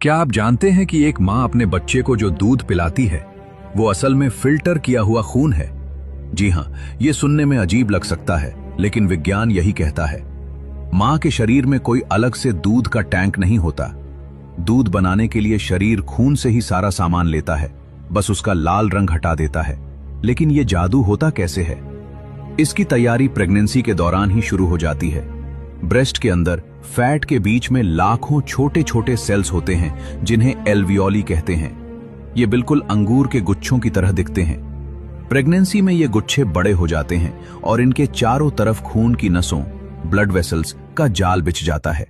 क्या आप जानते हैं कि एक माँ अपने बच्चे को जो दूध पिलाती है वो असल में फिल्टर किया हुआ खून है? जी हाँ, ये सुनने में अजीब लग सकता है, लेकिन विज्ञान यही कहता है। माँ के शरीर में कोई अलग से दूध का टैंक नहीं होता। दूध बनाने के लिए शरीर खून से ही सारा सामान लेता है, बस उसका लाल रंग हटा देता है। लेकिन ये जादू होता कैसे है? इसकी तैयारी प्रेगनेंसी के दौरान ही शुरू हो जाती है। ब्रेस्ट के अंदर फैट के बीच में लाखों छोटे छोटे सेल्स होते हैं जिन्हें एल्वियोली कहते हैं। ये बिल्कुल अंगूर के गुच्छों की तरह दिखते हैं। प्रेगनेंसी में ये गुच्छे बड़े हो जाते हैं और इनके चारों तरफ खून की नसों, ब्लड वेसल्स का जाल बिछ जाता है।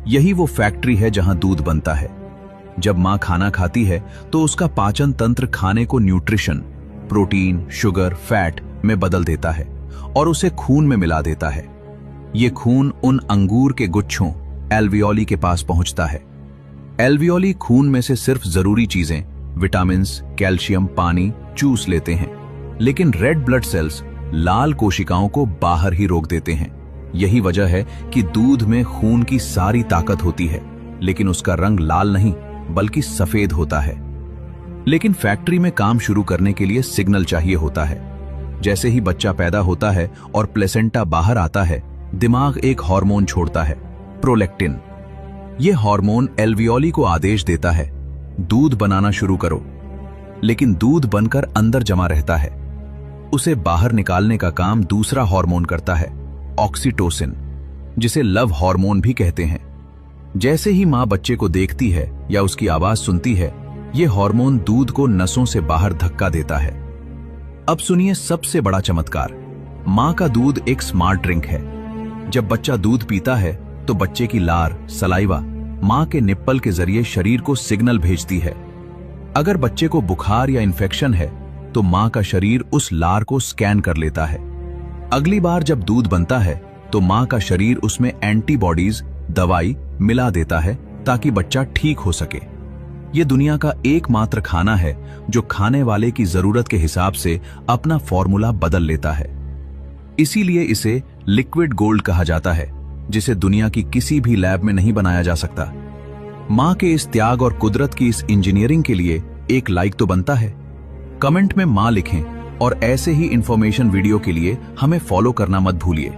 यही वो फैक्ट्री है जहां दूध बनता है। जब मां खाना खाती है तो उसका पाचन तंत्र खाने को न्यूट्रिशन, प्रोटीन, शुगर, फैट में बदल देता है और उसे खून में मिला देता है। ये खून उन अंगूर के गुच्छों एल्वियोली के पास पहुंचता है। एल्वियोली खून में से सिर्फ जरूरी चीजें, विटामिन्स, कैल्शियम, पानी चूस लेते हैं, लेकिन रेड ब्लड सेल्स, लाल कोशिकाओं को बाहर ही रोक देते हैं। यही वजह है कि दूध में खून की सारी ताकत होती है, लेकिन उसका रंग लाल नहीं बल्कि सफेद होता है। लेकिन फैक्ट्री में काम शुरू करने के लिए सिग्नल चाहिए होता है। जैसे ही बच्चा पैदा होता है और प्लेसेंटा बाहर आता है, दिमाग एक हार्मोन छोड़ता है, प्रोलैक्टिन। यह हार्मोन एल्वियोली को आदेश देता है, दूध बनाना शुरू करो। लेकिन दूध बनकर अंदर जमा रहता है। उसे बाहर निकालने का काम दूसरा हार्मोन करता है, ऑक्सीटोसिन, जिसे लव हार्मोन भी कहते हैं। जैसे ही मां बच्चे को देखती है या उसकी आवाज सुनती है, यह हार्मोन दूध को नसों से बाहर धक्का देता है। अब सुनिए सबसे बड़ा चमत्कार। मां का दूध एक स्मार्ट ड्रिंक है। जब बच्चा दूध पीता है तो बच्चे की लार, सलाइवा, मां के निप्पल के जरिए शरीर को सिग्नल भेजती है। अगर बच्चे को बुखार या इन्फेक्शन है तो मां का शरीर उस लार को स्कैन कर लेता है। अगली बार जब दूध बनता है तो मां का शरीर उसमें एंटीबॉडीज, दवाई मिला देता है ताकि बच्चा ठीक हो सके। यह दुनिया का एकमात्र खाना है जो खाने वाले की जरूरत के हिसाब से अपना फॉर्मूला बदल लेता है। इसीलिए इसे लिक्विड गोल्ड कहा जाता है, जिसे दुनिया की किसी भी लैब में नहीं बनाया जा सकता। मां के इस त्याग और कुदरत की इस इंजीनियरिंग के लिए एक लाइक तो बनता है। कमेंट में मां लिखें और ऐसे ही इंफॉर्मेशन वीडियो के लिए हमें फॉलो करना मत भूलिए।